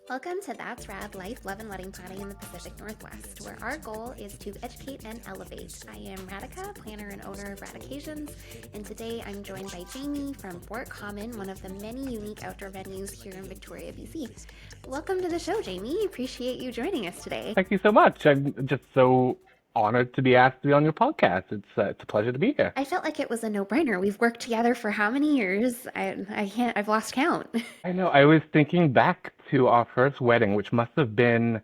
Welcome to That's Rad Life, Love, and Wedding Planning in the Pacific Northwest, where our goal is to educate and elevate. I am Radhika, planner and owner of Radications, and today I'm joined by Jamie from Fort Common, one of the many unique outdoor venues here in Victoria, BC. Welcome to the show, Jamie. Appreciate you joining us today. Thank you so much. I'm just so honored to be asked to be on your podcast. It's a pleasure to be here. I felt like it was a no-brainer. We've worked together for how many years? I've lost count. I know. I was thinking back to our first wedding, which must have been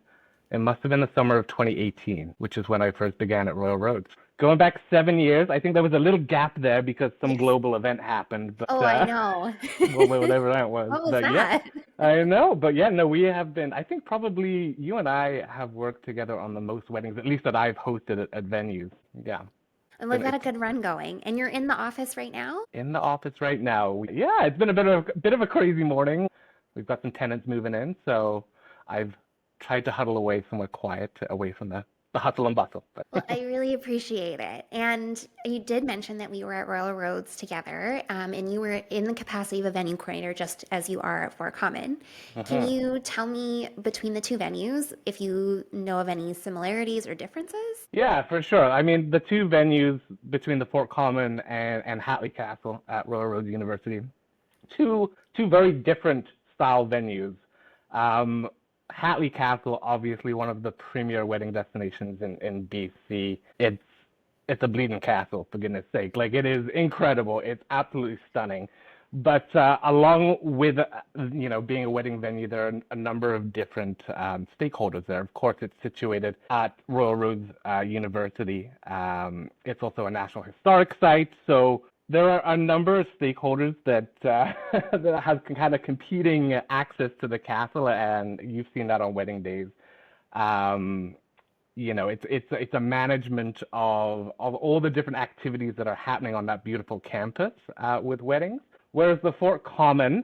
the summer of 2018, which is when I first began at Royal Roads. Going back 7 years, I think there was a little gap there because some Yes. global event happened, but Oh, I know. well, whatever that was. What was But yeah, that? I know. But yeah, no, we have been. I think probably you and I have worked together on the most weddings, at least that I've hosted at venues. Yeah, And we've been got a it's good run going. And you're in the office right now? in the office right now. Yeah, it's been a bit of a crazy morning. We've got some tenants moving in, so I've tried to huddle away somewhere quiet, away from the hustle and bustle. But Well, I really appreciate it. And you did mention that we were at Royal Roads together, and you were in the capacity of a venue coordinator, just as you are at Fort Common. Can Mhm. you tell me between the two venues if you know of any similarities or differences? Yeah, for sure. I mean, the two venues between the Fort Common and Hatley Castle at Royal Roads University, two very different style venues. Um, Hatley Castle, obviously one of the premier wedding destinations in BC. It's a bleeding castle, for goodness sake. Like, it is incredible. It's absolutely stunning. But along with being a wedding venue, there are a number of different stakeholders there. Of course, it's situated at Royal Roads University. It's also a National Historic Site, so there are a number of stakeholders that that have kind of competing access to the castle, and you've seen that on wedding days. Um, it's a management of all the different activities that are happening on that beautiful campus with weddings. Whereas the Fort Common,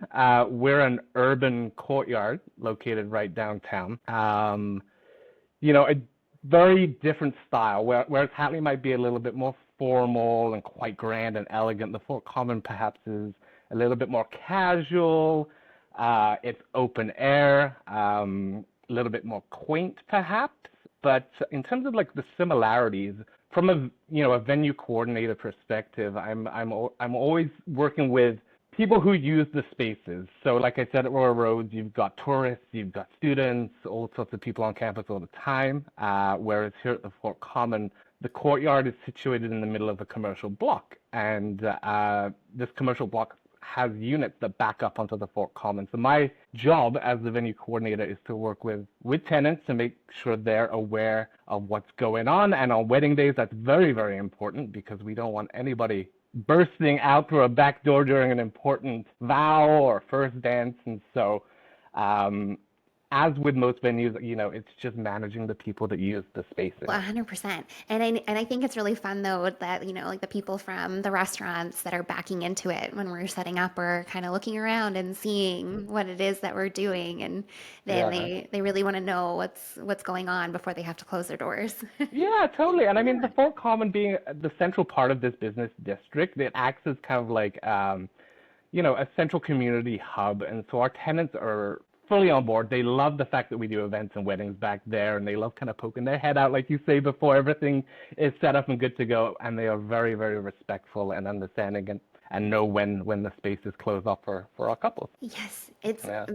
we're an urban courtyard located right downtown. A very different style. Whereas Hatley might be a little bit more formal and quite grand and elegant, the Fort Common perhaps is a little bit more casual. It's open air, a little bit more quaint perhaps. But in terms of like the similarities, from a venue coordinator perspective, I'm always working with people who use the spaces. So like I said, at Royal Roads, you've got tourists, you've got students, all sorts of people on campus all the time. Whereas here at the Fort Common, the courtyard is situated in the middle of a commercial block, and this commercial block has units that back up onto the Fort Common. So my job as the venue coordinator is to work with tenants to make sure they're aware of what's going on. And on wedding days, that's very, very important because we don't want anybody bursting out through a back door during an important vow or first dance. And so, as with most venues, it's just managing the people that use the spaces. 100%. And I think it's really fun though that, like the people from the restaurants that are backing into it when we're setting up are kind of looking around and seeing what it is that we're doing, and then Yeah. they really want to know what's going on before they have to close their doors. Yeah, totally. And I mean, the Fort Common being the central part of this business district, it acts as kind of like, a central community hub. And so our tenants are fully on board. They love the fact that we do events and weddings back there, and they love kind of poking their head out, like you say, before everything is set up and good to go. And they are very, very respectful and understanding and know when the space is closed off for our couples. Yes, it's Yeah.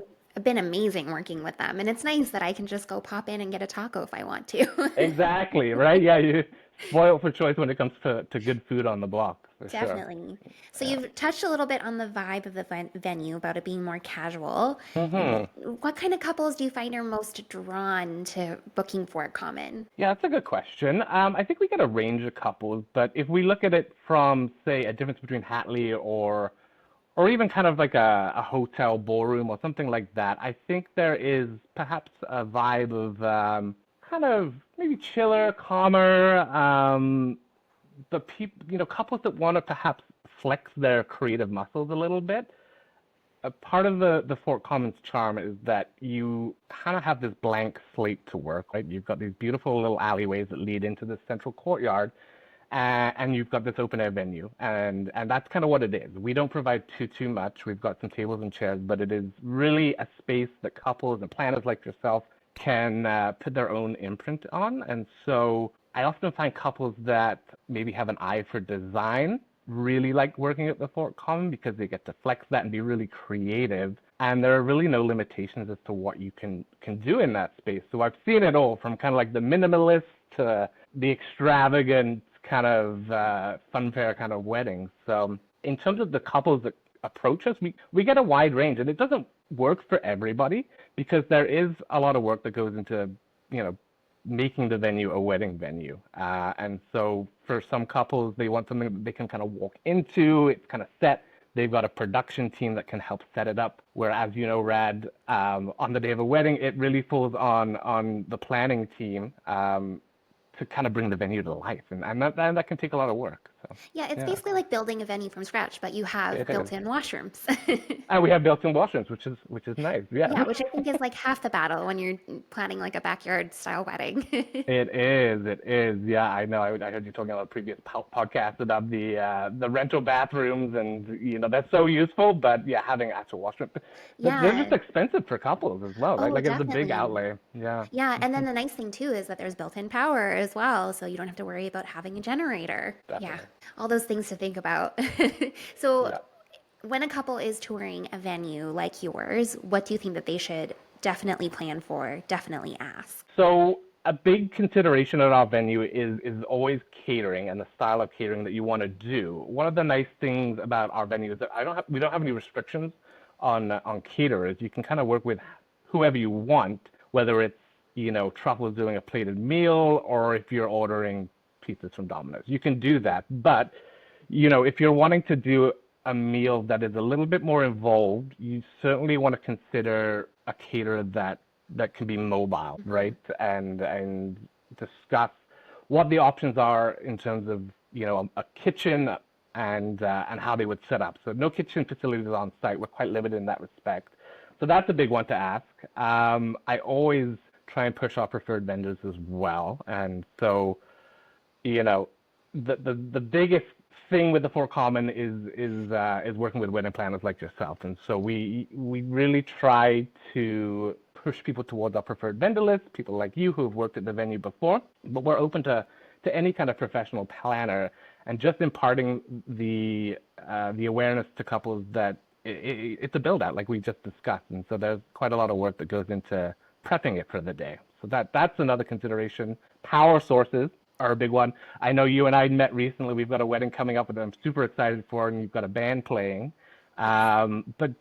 been amazing working with them, and it's nice that I can just go pop in and get a taco if I want to. Exactly, right? Yeah, you spoiled for choice when it comes to good food on the block, for sure. Definitely. So Yeah. you've touched a little bit on the vibe of the venue about it being more casual. Hmm. What kind of couples do you find are most drawn to booking Fort Common? Yeah, that's a good question. I think we get a range of couples, but if we look at it from, say, a difference between Hatley or even kind of like a hotel ballroom or something like that, I think there is perhaps a vibe of kind of maybe chiller, calmer, the people, couples that want to perhaps flex their creative muscles a little bit. A part of the Fort Commons charm is that you kind of have this blank slate to work, right? You've got these beautiful little alleyways that lead into the central courtyard, and you've got this open air venue, and that's kind of what it is. We don't provide too much. We've got some tables and chairs, but it is really a space that couples and planners like yourself can put their own imprint on. And so I often find couples that maybe have an eye for design really like working at the Fort Common because they get to flex that and be really creative. And there are really no limitations as to what you can do in that space. So I've seen it all from kind of like the minimalist to the extravagant kind of funfair kind of weddings. So in terms of the couples that approach us, we get a wide range, and it doesn't work for everybody because there is a lot of work that goes into, making the venue a wedding venue. And so for some couples, they want something that they can kind of walk into. It's kind of set. They've got a production team that can help set it up. Whereas, Rad, on the day of a wedding, it really falls on the planning team to kind of bring the venue to life. And that can take a lot of work. So, yeah, it's basically like building a venue from scratch, but you have built-in washrooms. And we have built-in washrooms, which is nice. Yeah. Yeah, which I think is like half the battle when you're planning like a backyard style wedding. It is. Yeah, I know. I heard you talking about a previous podcast about the rental bathrooms, and that's so useful. But yeah, having actual washrooms, they're just expensive for couples as well. Right? Like Definitely. It's a big outlay. Yeah. Yeah, and then the nice thing too is that there's built-in power as well, so you don't have to worry about having a generator. Definitely. Yeah, all those things to think about. So, when a couple is touring a venue like yours, what do you think that they should definitely plan for, definitely ask? So a big consideration at our venue is always catering and the style of catering that you want to do. One of the nice things about our venue is that we don't have any restrictions on caterers. You can kind of work with whoever you want, whether it's Truffles doing a plated meal or if you're ordering pizzas from Domino's. You can do that, but if you're wanting to do a meal that is a little bit more involved, you certainly want to consider a caterer that can be mobile, right? And discuss what the options are in terms of a kitchen and how they would set up. So no kitchen facilities on site. We're quite limited in that respect. So that's a big one to ask. I always try and push our preferred vendors as well, and so the biggest thing with the Fort Common is working with wedding planners like yourself, and so we really try to push people towards our preferred vendor list, people like you who have worked at the venue before, but we're open to any kind of professional planner, and just imparting the awareness to couples that it's a build out like we just discussed, and so there's quite a lot of work that goes into prepping it for the day. So that's another consideration. Power sources are a big one. I know you and I met recently. We've got a wedding coming up that I'm super excited for, and you've got a band playing. But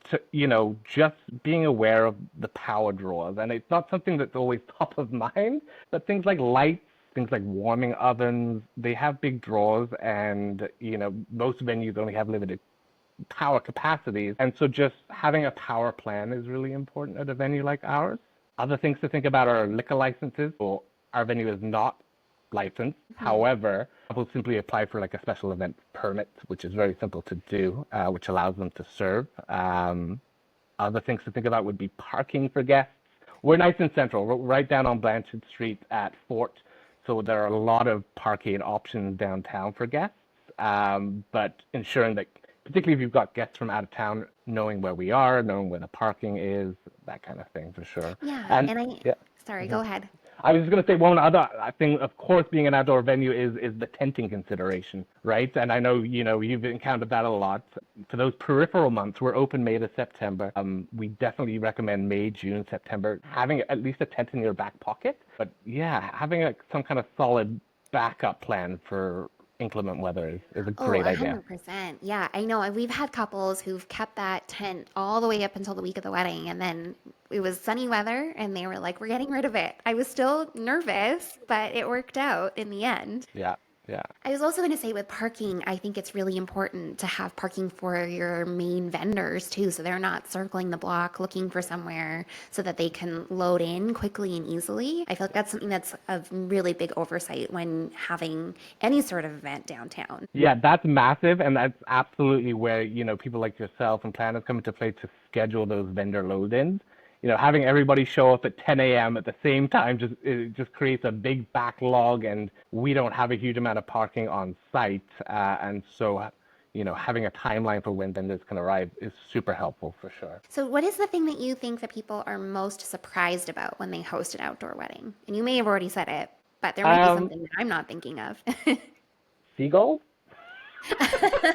just being aware of the power draws, and it's not something that's always top of mind, but things like lights, things like warming ovens, they have big draws, and most venues only have limited power capacities, and so just having a power plan is really important at a venue like ours. Other things to think about are liquor licenses. Well, our venue is not licensed. However, people simply apply for like a special event permit, which is very simple to do, which allows them to serve. Other things to think about would be parking for guests. We're nice and central. We're right down on Blanchard Street at Fort, so there are a lot of parking options downtown for guests, but ensuring that, particularly if you've got guests from out of town, knowing where we are, knowing where the parking is, that kind of thing for sure. Yeah, sorry, go ahead. I was just going to say one other thing, of course, being an outdoor venue is the tenting consideration, right? And I know, you've encountered that a lot. For those peripheral months, we're open May to September. We definitely recommend May, June, September, having at least a tent in your back pocket. But yeah, having some kind of solid backup plan for inclement weather is a great idea. 100%. Yeah, I know. We've had couples who've kept that tent all the way up until the week of the wedding, and then it was sunny weather, and they were like, we're getting rid of it. I was still nervous, but it worked out in the end. Yeah. I was also going to say with parking, I think it's really important to have parking for your main vendors too, so they're not circling the block looking for somewhere so that they can load in quickly and easily. I feel like that's something that's a really big oversight when having any sort of event downtown. Yeah, that's massive, and that's absolutely where, people like yourself and planners come into play to schedule those vendor load-ins, having everybody show up at 10 a.m. at the same time just creates a big backlog, and we don't have a huge amount of parking on site. And so, having a timeline for when vendors can arrive is super helpful for sure. So what is the thing that you think that people are most surprised about when they host an outdoor wedding? And you may have already said it, but there might be something that I'm not thinking of. Seagulls? Actually,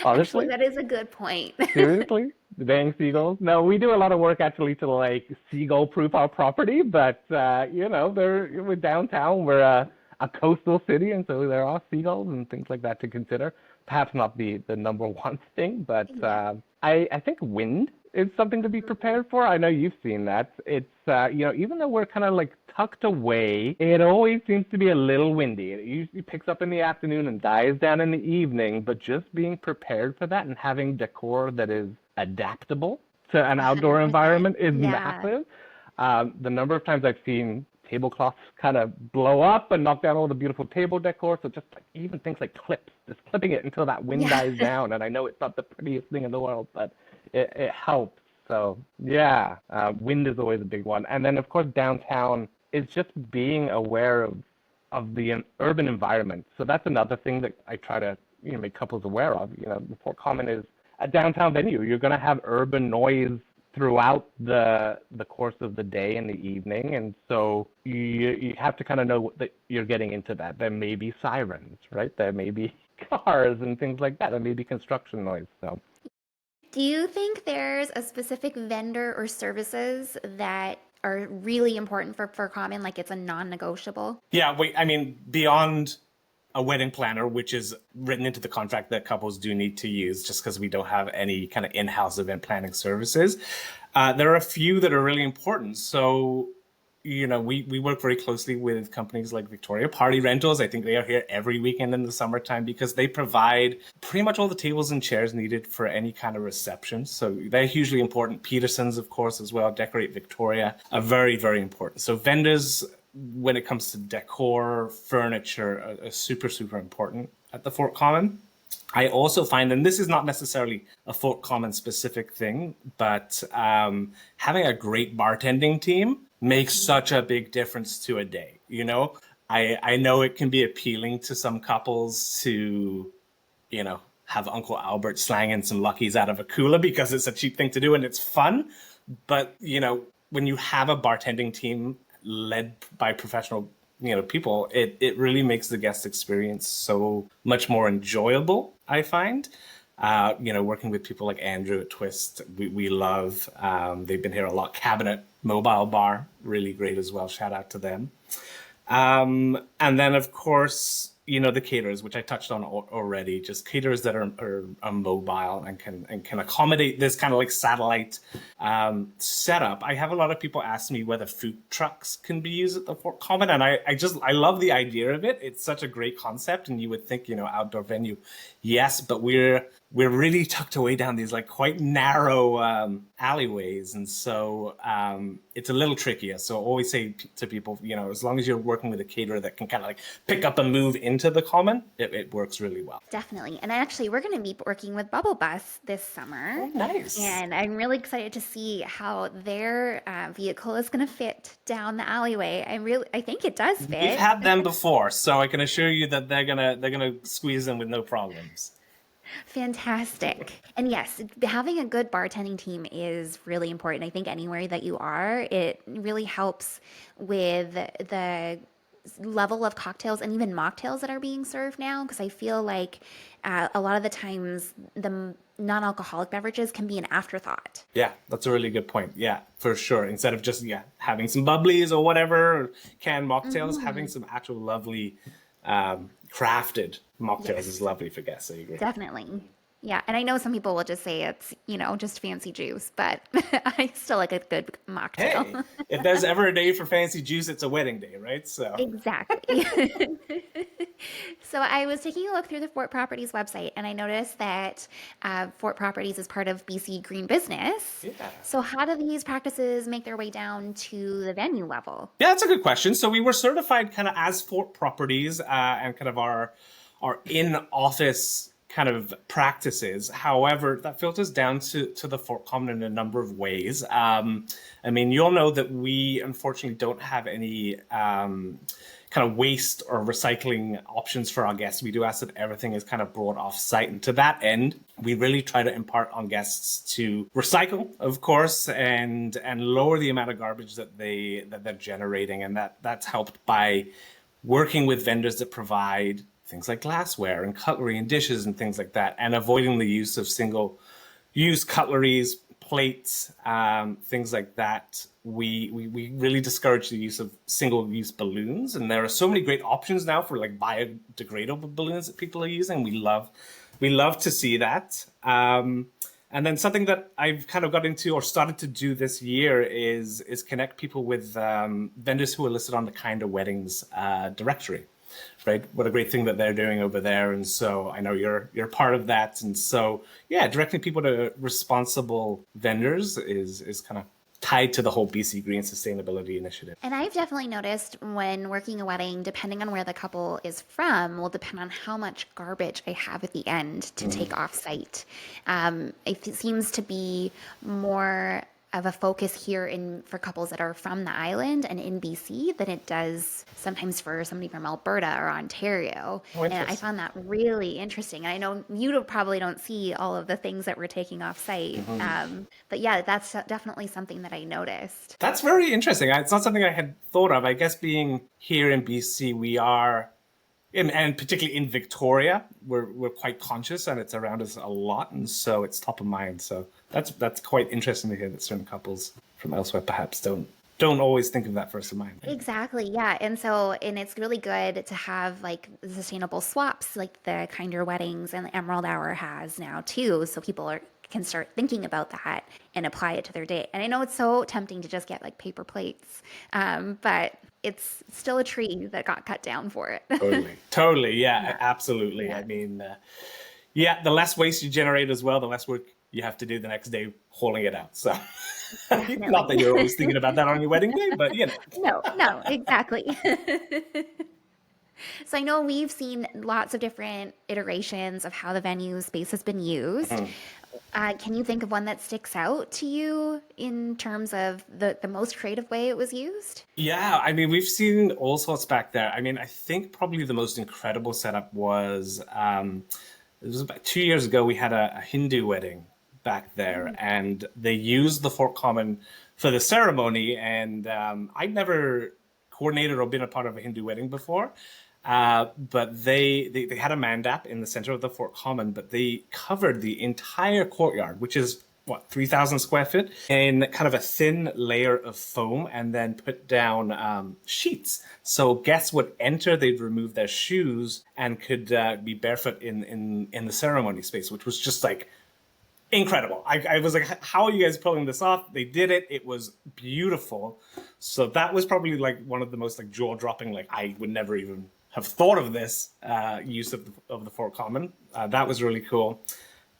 Honestly? that is a good point. Seriously? The dang seagulls? No, we do a lot of work actually to like seagull proof our property, but we're downtown, we're a coastal city, and so there are seagulls and things like that to consider. Perhaps not the number one thing, but Yeah. I think wind is something to be prepared for. I know you've seen that. It's even though we're kind of like tucked away, it always seems to be a little windy. It usually picks up in the afternoon and dies down in the evening, but just being prepared for that and having decor that is adaptable to an outdoor 100%. environment is Yeah. massive. The number of times I've seen tablecloths kind of blow up and knock down all the beautiful table decor. So just like even things like clips, just clipping it until that wind Yeah. dies down. And I know it's not the prettiest thing in the world, but it helps. So yeah, wind is always a big one. And then of course downtown is just being aware of the urban environment. So that's another thing that I try to make couples aware of. The Fort Common is a downtown venue. You're going to have urban noise throughout the course of the day and the evening, and so you have to kind of know that you're getting into that. There may be sirens, right? There may be cars and things like that. There may be construction noise. So Do you think there's a specific vendor or services that are really important for Common, like it's a non-negotiable? Yeah, wait, I mean, beyond a wedding planner, which is written into the contract that couples do need to use just because we don't have any kind of in-house event planning services, there are a few that are really important. So, we work very closely with companies like Victoria Party Rentals. I think they are here every weekend in the summertime because they provide pretty much all the tables and chairs needed for any kind of reception. So they're hugely important. Peterson's, of course, as well. Decorate Victoria are very, very important. So vendors, when it comes to decor, furniture, are super, super important at the Fort Common. I also find, and this is not necessarily a Fort Common specific thing, but having a great bartending team makes such a big difference to a day. I know it can be appealing to some couples to, have Uncle Albert slanging some Luckies out of a cooler because it's a cheap thing to do and it's fun. But, when you have a bartending team led by professional people, it really makes the guest experience so much more enjoyable, I find. Working with people like Andrew at Twist, we love. They've been here a lot. Cabinet Mobile Bar, really great as well. Shout out to them. And then, of course, the caterers, which I touched on already, just caterers that are mobile and can accommodate this kind of like satellite setup. I have a lot of people ask me whether food trucks can be used at the Fort Common, and I love the idea of it. It's such a great concept, and you would think, outdoor venue, yes, but we're really tucked away down these like quite narrow alleyways, and so it's a little trickier. So I always say to people, as long as you're working with a caterer that can kind of like pick up and move into the common, it works really well. Definitely. And actually, we're going to be working with Bubble Bus this summer. Oh, nice. And I'm really excited to see how their vehicle is going to fit down the alleyway. I think it does fit. We've had them before, so I can assure you that they're gonna squeeze in with no problems. Fantastic. And yes, having a good bartending team is really important. I think anywhere that you are, it really helps with the level of cocktails and even mocktails that are being served now, because I feel like a lot of the times the non-alcoholic beverages can be an afterthought. Yeah, that's a really good point. Yeah, for sure. Instead of just having some bubblies or whatever, or canned mocktails, having some actual lovely crafted mocktails is lovely for guests. I agree. Definitely. Yeah, and I know some people will just say it's, just fancy juice, but I still like a good mocktail. Hey, if there's ever a day for fancy juice, it's a wedding day, right? So Exactly. So I was taking a look through the Fort Properties website, and I noticed that Fort Properties is part of BC Green Business. yeah. So how do these practices make their way down to the venue level? Yeah, that's a good question. So we were certified kind of as Fort Properties and kind of our in-office kind of practices. However, that filters down to the Fort Common in a number of ways. I mean, you'll know that we unfortunately don't have any kind of waste or recycling options for our guests. We do ask that everything is kind of brought off site. And to that end, we really try to impart on guests to recycle, of course, and lower the amount of garbage that they're generating. And that's helped by working with vendors that provide things like glassware and cutlery and dishes and things like that, and avoiding the use of single-use cutleries, plates, things like that. We really discourage the use of single-use balloons, and there are so many great options now for like biodegradable balloons that people are using. We love to see that. And then something that I've kind of got into or started to do this year is connect people with vendors who are listed on the Kinder Weddings directory. Right, what a great thing that they're doing over there, and so I know you're part of that, and so yeah, directing people to responsible vendors is kind of tied to the whole BC Green Sustainability Initiative. And I've definitely noticed when working a wedding, depending on where the couple is from, will depend on how much garbage I have at the end to take off site. It seems to be more of a focus here for couples that are from the island and in BC than it does sometimes for somebody from Alberta or Ontario. And I found that really interesting. I know you probably don't see all of the things that we're taking off site. But yeah, that's definitely something that I noticed. That's very interesting. It's not something I had thought of. I guess being here in BC, we are, and particularly in Victoria, we're quite conscious, and it's around us a lot, and so it's top of mind. So that's quite interesting to hear that certain couples from elsewhere perhaps don't always think of that first in mind. Exactly, yeah. And it's really good to have like sustainable swaps like the Kinder Weddings and the Emerald Hour has now too, so people can start thinking about that and apply it to their day. And I know it's so tempting to just get like paper plates, but it's still a tree that got cut down for it. Totally, yeah, absolutely. Yeah. I mean, the less waste you generate as well, the less work you have to do the next day hauling it out. So not that you're always thinking about that on your wedding day, but you know. No, exactly. So I know we've seen lots of different iterations of how the venue space has been used. Can you think of one that sticks out to you in terms of the most creative way it was used? Yeah, I mean, we've seen all sorts back there. I mean, I think probably the most incredible setup was, it was about 2 years ago, we had a Hindu wedding back there, and they used the Fort Common for the ceremony, and I'd never coordinated or been a part of a Hindu wedding before. But they had a mandap in the center of the Fort Common, but they covered the entire courtyard, which is 3,000 square feet, in kind of a thin layer of foam, and then put down sheets. So guests would enter, they'd remove their shoes, and could be barefoot in the ceremony space, which was just like incredible. I was like, how are you guys pulling this off? They did it. It was beautiful. So that was probably like one of the most like jaw-dropping, like I would never even have thought of this use of the Fort Common. That was really cool.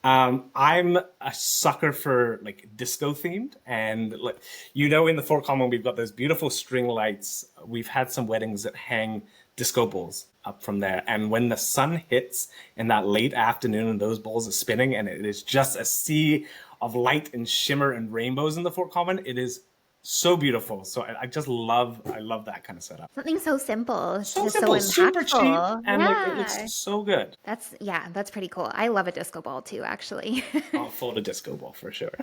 I'm a sucker for like disco themed, and like, in the Fort Common we've got those beautiful string lights. We've had some weddings that hang disco balls up from there, and when the sun hits in that late afternoon and those balls are spinning and it is just a sea of light and shimmer and rainbows in the Fort Common, it is so beautiful. So I love that kind of setup. Something so simple, so simple, super cheap, and like it looks so good. That's pretty cool. I love a disco ball too, actually. I'll fold a disco ball for sure.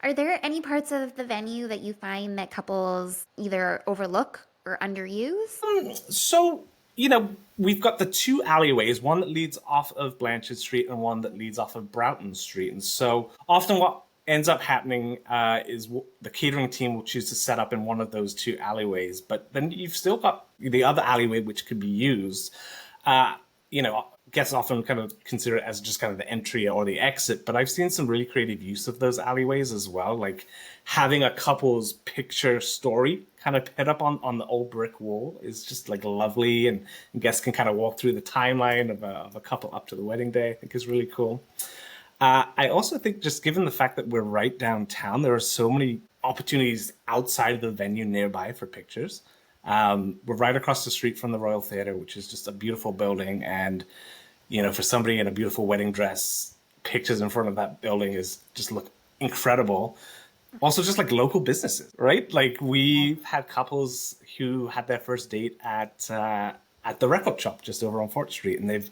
Are there any parts of the venue that you find that couples either overlook or underuse? So, we've got the two alleyways, one that leads off of Blanchard Street and one that leads off of Broughton Street. And so often what ends up happening is the catering team will choose to set up in one of those two alleyways, but then you've still got the other alleyway which could be used. Guests often kind of consider it as just kind of the entry or the exit, but I've seen some really creative use of those alleyways as well, like having a couple's picture story kind of put up on the old brick wall is just like lovely, and guests can kind of walk through the timeline of a couple up to the wedding day. I think is really cool. I also think just given the fact that we're right downtown, there are so many opportunities outside of the venue nearby for pictures. We're right across the street from the Royal Theatre, which is just a beautiful building. And, for somebody in a beautiful wedding dress, pictures in front of that building is just look incredible. Also, just like local businesses, right? Like we've had couples who had their first date at the record shop just over on Fort Street, and they've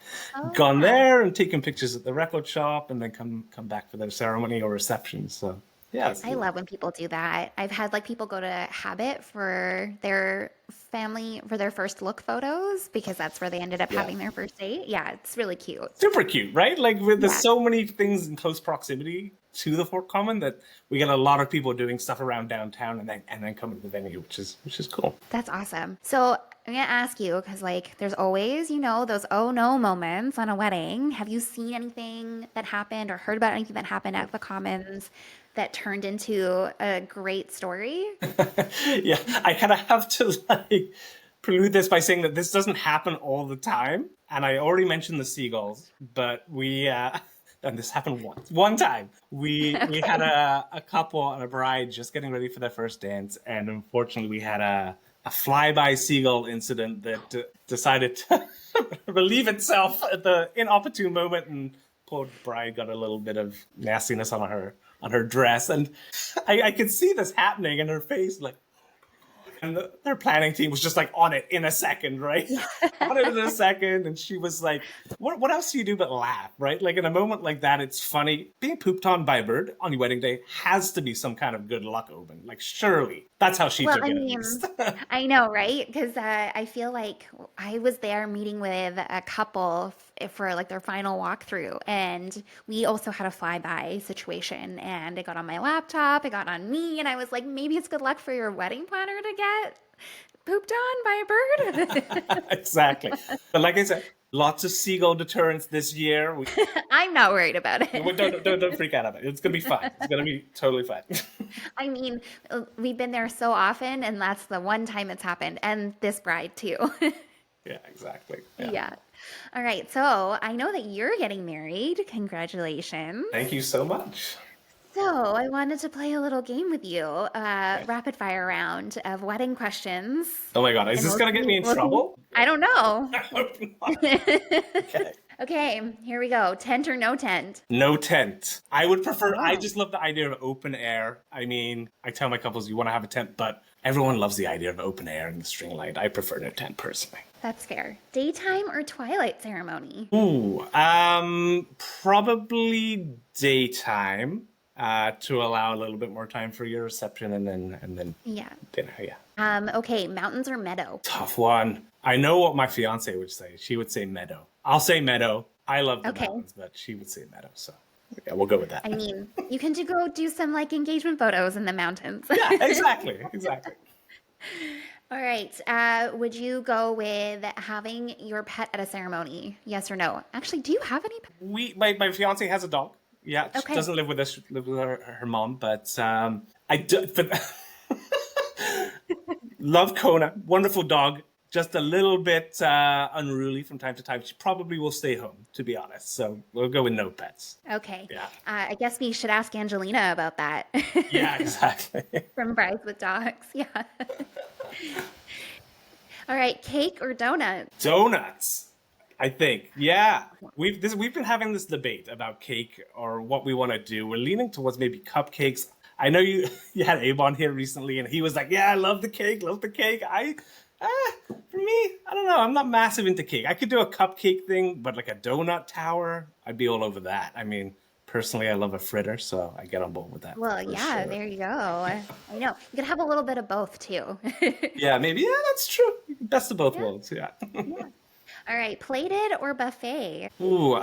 gone there and taken pictures at the record shop, and then come back for their ceremony or reception. So yeah, I love when people do that. I've had like people go to Habit for their family for their first look photos because that's where they ended up having their first date. Yeah, it's really cute. super cute, right? Like there's so many things in close proximity to the Fort Common that we get a lot of people doing stuff around downtown and then coming to the venue, which is cool. That's awesome. So I'm gonna ask you because like there's always those oh no moments on a wedding. Have you seen anything that happened or heard about anything that happened at the Commons that turned into a great story? Yeah, I kind of have to like prelude this by saying that this doesn't happen all the time, and I already mentioned the seagulls, but we and this happened one time. We had a couple and a bride just getting ready for their first dance, and unfortunately we had a flyby seagull incident that decided to relieve itself at the inopportune moment, and poor bride got a little bit of nastiness on her dress, and I could see this happening in her face, like, and their planning team was just like on it in a second, right? On it in a second, and she was like, "What else do you do but laugh, right?" Like in a moment like that, it's funny. Being pooped on by a bird on your wedding day has to be some kind of good luck omen. Like surely that's how she took it. At least. I know, right? Because I feel like I was there meeting with a couple for like their final walkthrough, and we also had a flyby situation, and it got on my laptop, it got on me, and I was like, maybe it's good luck for your wedding planner to get pooped on by a bird. Exactly. But like I said, lots of seagull deterrence this year. I'm not worried about it. Don't freak out about it. It's gonna be fine. It's gonna be totally fine. I mean, we've been there so often, and that's the one time it's happened, and this bride too. Yeah, exactly. Yeah. All right. So I know that you're getting married. Congratulations. Thank you so much. So I wanted to play a little game with you, rapid fire round of wedding questions. Oh my God, is this going to get me in trouble? I don't know. Okay. Okay, here we go. Tent or no tent? No tent. I would prefer, I just love the idea of open air. I mean, I tell my couples you want to have a tent, but everyone loves the idea of open air and the string light. I prefer no tent personally. That's fair. Daytime or twilight ceremony? Ooh, probably daytime. To allow a little bit more time for your reception and then dinner. Yeah. Okay, mountains or meadow? Tough one. I know what my fiance would say. She would say meadow. I'll say meadow. I love the mountains, but she would say meadow. So yeah, we'll go with that. I mean, you can go do some like engagement photos in the mountains. Yeah, exactly. All right. Would you go with having your pet at a ceremony? Yes or no? Actually, do you have any pets? My fiance has a dog. Yeah, she doesn't live with us. She lives with her mom, but I do. Love Kona, wonderful dog. Just a little bit unruly from time to time. She probably will stay home, to be honest. So we'll go with no pets. Okay. Yeah. I guess we should ask Angelina about that. Yeah, exactly. From Brides with Dogs. Yeah. All right, cake or donuts? Donuts. I think, yeah. We've been having this debate about cake or what we want to do. We're leaning towards maybe cupcakes. I know you had Abe on here recently, and he was like, "Yeah, I love the cake, For me, I don't know. I'm not massive into cake. I could do a cupcake thing, but like a donut tower, I'd be all over that. I mean, personally, I love a fritter, so I get on board with that. Well, yeah, there you go. I know. You could have a little bit of both too. Yeah, maybe. Yeah, that's true. Best of both worlds. Yeah. Yeah. All right, plated or buffet? Ooh,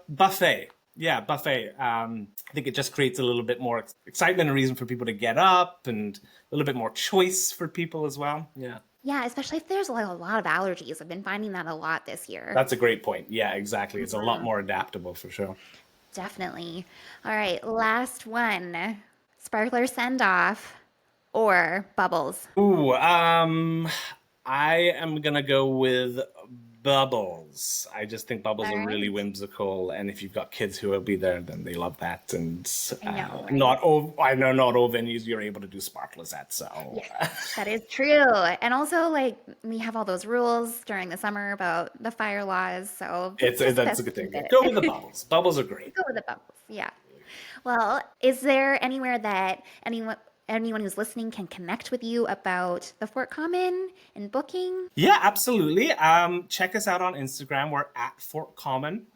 buffet. Yeah, buffet. I think it just creates a little bit more excitement and a reason for people to get up and a little bit more choice for people as well. Yeah. Yeah, especially if there's like a lot of allergies. I've been finding that a lot this year. That's a great point. Yeah, exactly. It's a lot more adaptable for sure. Definitely. All right, last one. Sparkler send-off or bubbles? Ooh, I am going to go with Bubbles. I just think bubbles All are really right. whimsical, and if you've got kids who will be there, then they love that. And I know, right? I know not all venues you're able to do sparklers at. So Yes, that is true. And also, like, we have all those rules during the summer about the fire laws. So that's best a good to thing. keep Go with the it. bubbles. Bubbles are great. Go with the bubbles. Yeah. Well, is there anywhere that anyone who's listening can connect with you about the Fort Common and booking? Yeah, absolutely. Check us out on Instagram. We're at Fort Common.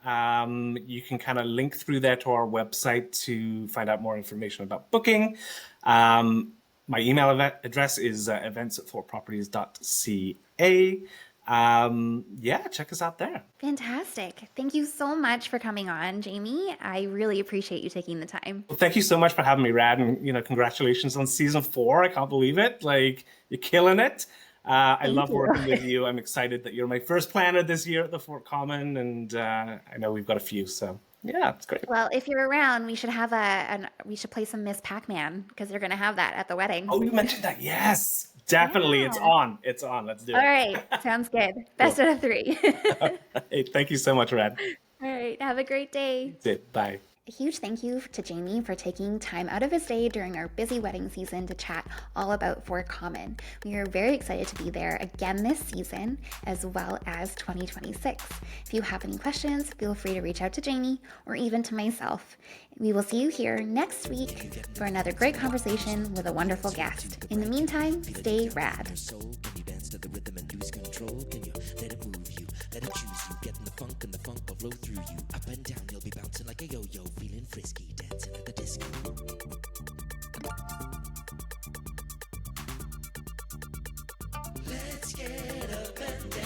You can kind of link through there to our website to find out more information about booking. My email address is events@fortproperties.ca. Yeah, check us out there. Fantastic. Thank you so much for coming on, Jamie. I really appreciate you taking the time. Well, thank you so much for having me, Rad, and congratulations on season 4. I can't believe it. Like, you're killing it. I Thank love you. working with you. I'm excited that you're my first planner this year at the Fort Common, and I know we've got a few, so yeah, it's great. Well, if you're around, we should have we should play some Miss Pac-Man because you're going to have that at the wedding. Oh, you mentioned that. Yes, definitely. Yeah. It's on. It's on. Let's do it. All right. Sounds good. Best out of 3. Hey, thank you so much, Rad. All right. Have a great day. That's it. Bye. A huge thank you to Jamie for taking time out of his day during our busy wedding season to chat all about Fort Common. We are very excited to be there again this season, as well as 2026. If you have any questions, feel free to reach out to Jamie or even to myself. We will see you here next week for another great conversation with a wonderful guest. In the meantime, stay rad. Let it choose you, get in the funk and the funk will flow through you. Up and down, you'll be bouncing like a yo-yo, feeling frisky, dancing like a disco. Let's get up and down.